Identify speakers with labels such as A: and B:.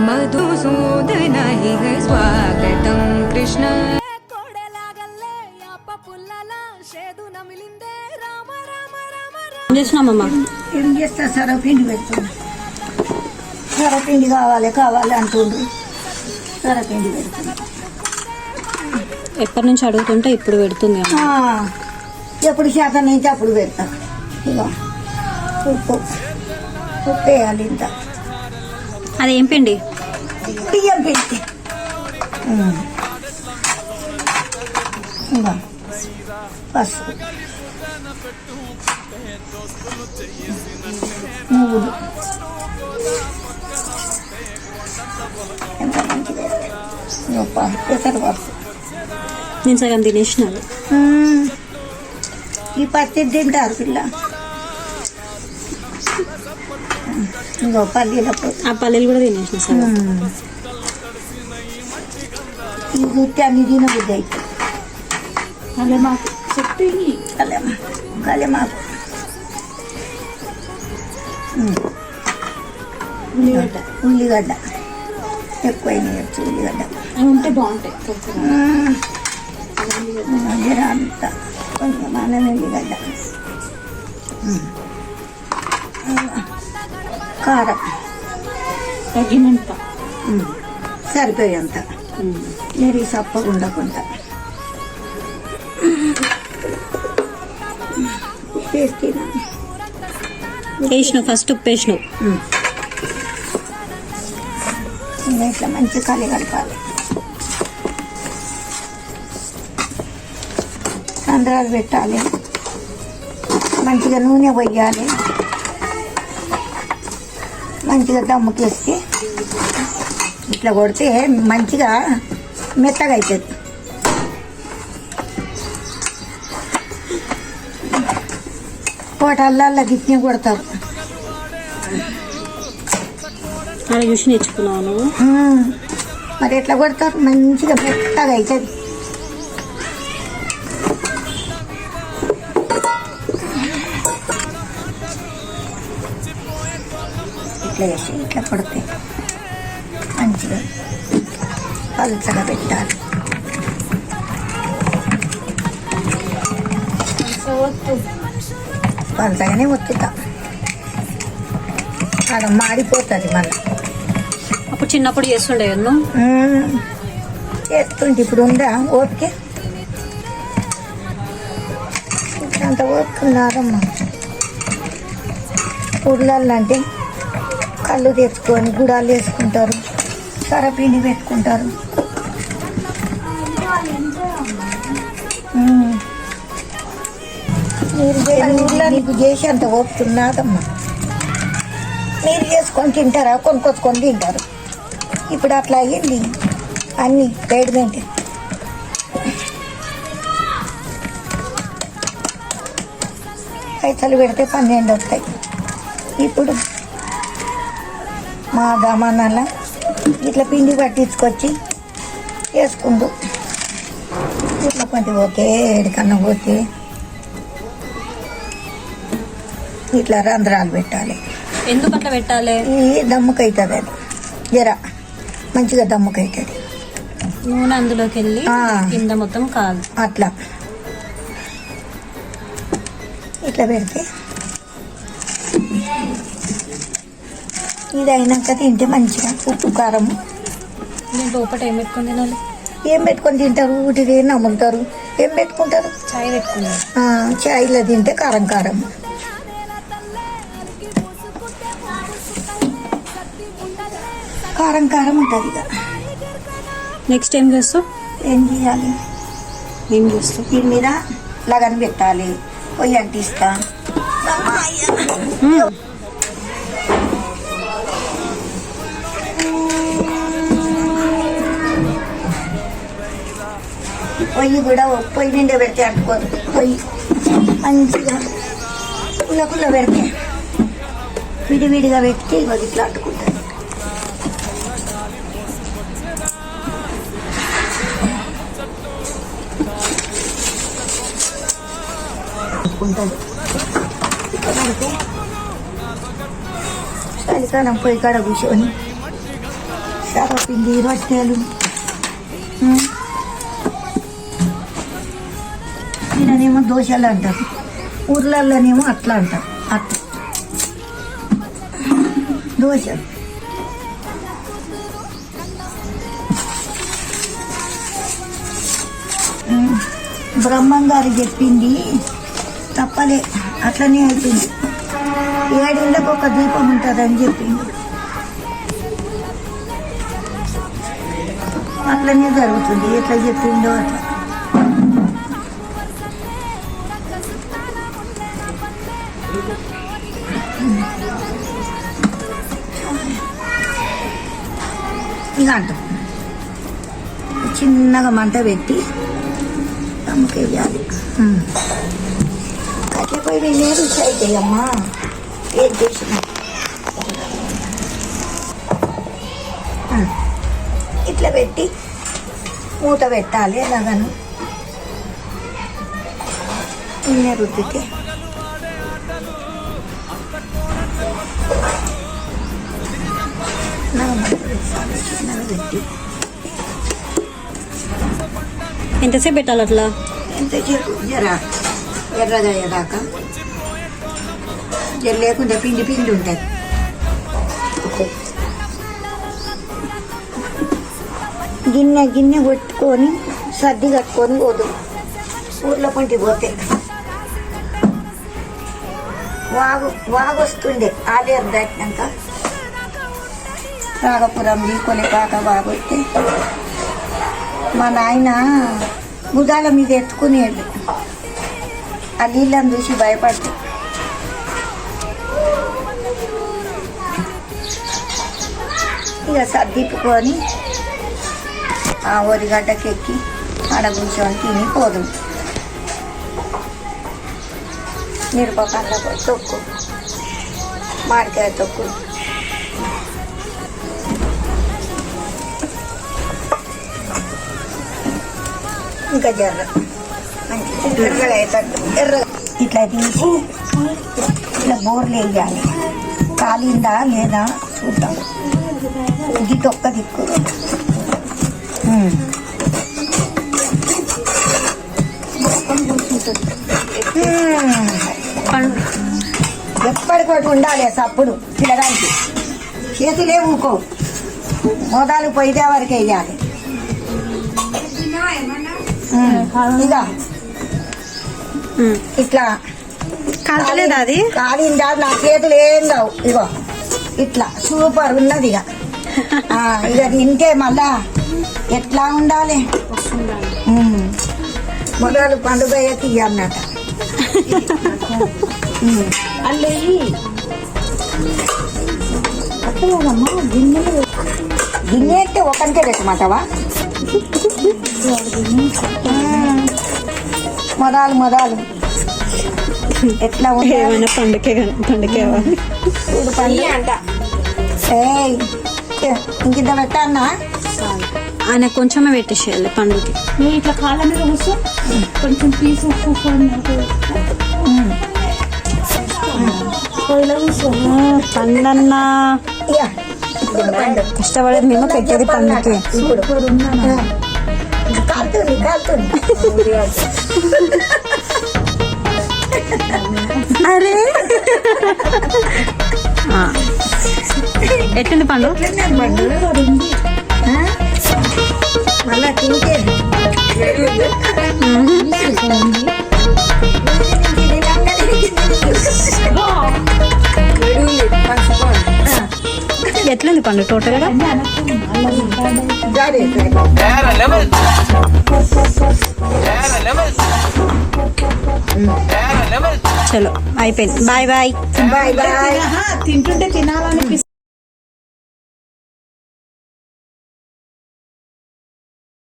A: मधुसूदन है स्वागतं कृष्ण
B: చేసినామమ్మా.
C: ఏం చేస్తా సరపిండి పెడుతున్నా. సరపిండి కావాలి అంటుండ్రు. సరపిండి పెడుతున్నా.
B: ఎప్పటి నుంచి అడుగుతుంటే ఇప్పుడు పెడుతుంది అమ్మ.
C: ఎప్పుడు శాతం నుంచి అప్పుడు పెడతా. ఇక ఉప్పు వేయాలి ఇంత.
B: అదేం పిండి?
C: బియ్యం పిండి. ఇంకా పసుపు, నువ్వులు. ఎంత మంచిగా పెసరపప్పు.
B: నేను సగం తినేసినాను.
C: ఈ పత్తి తింటారు పిల్ల. ఇంకో పల్లీల
B: ఆ పల్లీలు కూడా తినేసిన సగం.
C: ఈ గుర్తి అన్ని తినబుద్ధి అయితే కలెమాకు చెప్పి కలెమాకు ఉల్లిగడ్డ ఎక్కువైనా ఉల్లిగడ్డ
B: ఉంటే బాగుంటాయి.
C: అంతా కొంచెం అన్నం ఉల్లిగడ్డ, కారం
B: తగినంత
C: సరిపోయేంత. మీరు ఈ సప్పగా ఉండకుండా
B: వేసినావు. ఫస్ట్ ఉప్పు వేసినావు.
C: ఇంకా ఇట్లా మంచి కలపాలి. రంధ్రాలు పెట్టాలి. మంచిగా నూనె పోయాలి. మంచిగా దమ్ముకేస్తే ఇట్లా కొడితే మంచిగా మెత్తగా అవుతుంది. హోటళ్ళల్లో గిట్నే కొడతారు.
B: అలా చూసి నేర్చుకున్నావు నువ్వు?
C: మరి ఎట్లా కొడతారు? మంచిగా మెత్తగా అవుతుంది. ఇట్లా వేసి ఇట్లా కొడితే మంచిగా పలుచగా పెట్టాలి. పలుచగానే ఒత్తుతా. అక్కడ మాడిపోతుంది మళ్ళీ.
B: అప్పుడు చిన్నప్పుడు చేస్తుండే
C: చేస్తుంటే ఇప్పుడు ఉందా ఓపిక? అంత ఓపుకున్నారమ్మా. ఊళ్ళల్లో కళ్ళు తెచ్చుకొని గుడాలు వేసుకుంటారు, సరపిండి పెట్టుకుంటారు. మీరు నీకు చేసి అంత ఓపుతున్నాదమ్మా. మీరు చేసుకొని తింటారా? కొనుక్కొచ్చుకొని తింటారు. ఇప్పుడు అట్లా అయ్యింది అన్నీ రెడీమేడ్. పైసలు పెడితే 12 వస్తాయి. ఇప్పుడు మా దమానాల ఇట్లా పిండి పట్టించుకొచ్చి వేసుకుంటూ ఇట్లా కొంచెం ఓకే ఏడికన్నా పోతే ఇట్లా రంధ్రాలు పెట్టాలి.
B: ఎందుకు అట్లా పెట్టాలి?
C: ఈ దమ్ముకైతుంది. అది జర మంచిగా దమ్ముకైతుంది.
B: నూనె అందులోకి వెళ్ళి కింద మొత్తం కాదు.
C: అట్లా ఇట్లా పెడితే ఇది అయినాక తింటే మంచిగా ఉప్పు కారం.
B: దీంట్లో ఒకటి ఏం పెట్టుకొని తినాలి?
C: ఏం పెట్టుకొని తింటారు? ఊటిది నమ్ముతారు. ఏం పెట్టుకుంటారు?
B: చాయ్ పెట్టుకున్నారు.
C: చాయ్లో తింటే కారం కారం. కారం కారం ఉంటుంది. ఇక
B: నెక్స్ట్ ఏం చేస్తావు?
C: ఏం చేయాలి?
B: ఏం చేస్తావు?
C: దీని మీద లగన్ పెట్టాలి. పొయ్యి అంటిస్తా. పొయ్యి కూడా పొయ్యి నిండా పెడితే అంటుకోదు. పొయ్యి మంచిగా పుల్ల పెడితే విడివిడిగా పెట్టి ఇట్లా అంటుకుంటుంది. ఉంటుంది. పడితే చలికాలం పొయ్యి కాడ కూర్చొని సర్వపిండి రొట్టెలు ఈయననేమో దోశలు అంటారు, ఊర్లలోనేమో అట్లా అంటారు. అట్లా దోశలు. బ్రహ్మం గారు చెప్పింది తప్పలే, అట్లనే అయిపోయింది. 7 ఇళ్ళకు ఒక దీపం ఉంటుందని చెప్పింది. అట్లనే జరుగుతుంది, ఎట్లా చెప్పిందో అట్లా. ఇక అంటాం చిన్నగా మంట పెట్టి అమ్మకి వేయాలి. కట్టెపోయి లేదు అవుతాయి అమ్మా, ఏం చేసినా. ఇట్లా పెట్టి మూత పెట్టాలి. ఎలాగను నూనె రుద్దితే చిన్నగా పెట్టి
B: ఎంతసేపు పెట్టాలి అట్లా?
C: ఎంతసేపు జర ఎర్రగా అయ్యేదాకా. జర లేకుండా పిండి పిండి ఉంటుంది. గిన్నె పెట్టుకొని సర్ది కట్టుకొని పోదు. ఊర్లో పంటి పోతే వాగు వస్తుండే ఆలేరు దాటినాక. రాగపురం కొలిపాక వాగు వస్తే మా నాయన గుదాల మీద ఎత్తుకునేది. ఆ నీళ్ళని చూసి భయపడుతూ ఇక సర్దిప్పుకొని ఆ ఒరిగడ్డకి ఎక్కి ఆడ కూర్చొని తిని పోదు. మిరపకాయల తొక్కు, మామిడికాయ తొక్కు, ఇంకా జర్ర మంచి ఎర్రగా అవుతాడు. ఎర్రగా ఇట్లా తీసి ఇట్లా బోర్లు వేయాలి. కాలిందా లేదా చూద్దాం. ఇది తొక్క దిక్కు. ఎప్పటికోటి ఉండాలి సప్పుడు పిల్లగానికి. చేతులే ఊకో, మోదాలు పోయితే వరకు వేయాలి. ఇక ఇట్లా
B: కాలలేదా అది?
C: కాలిందా? నా చేతులు ఏం కావు. ఇగో ఇట్లా సూపర్ ఉన్నది. ఇక తింటే మళ్ళా ఎట్లా ఉండాలి. మొదలు పండుగ తీయన్నట. అట్లేదమ్మా, గిన్నె అయితే ఒకరికే పెట్టమంటావా? మొదలు ఎట్లా
B: ఏమైనా పండుగ
C: చూడు పండుగ అంట. ఇంకింత పెట్టన్నా?
B: ఆయన కొంచెమే పెట్టేసేయాలి పండుగకి.
D: నువ్వు ఇట్లా కాళ్ళ మీద కూర్చో, కొంచెం పీసు పొయ్యిలో కూర్చో.
B: పండన్నా కష్టపడేది మేము, పెట్టేది పండుగకి.
C: కాలుతుంది
B: అరే ఎట్లుంది పండు?
C: మళ్ళా తింటే
B: ఎట్లుంది పండు టోటల్ గా? చలో అయిపోయింది. Bye bye.
C: Bye bye.
D: తింటుంటే తినాలనిపిస్తుంది.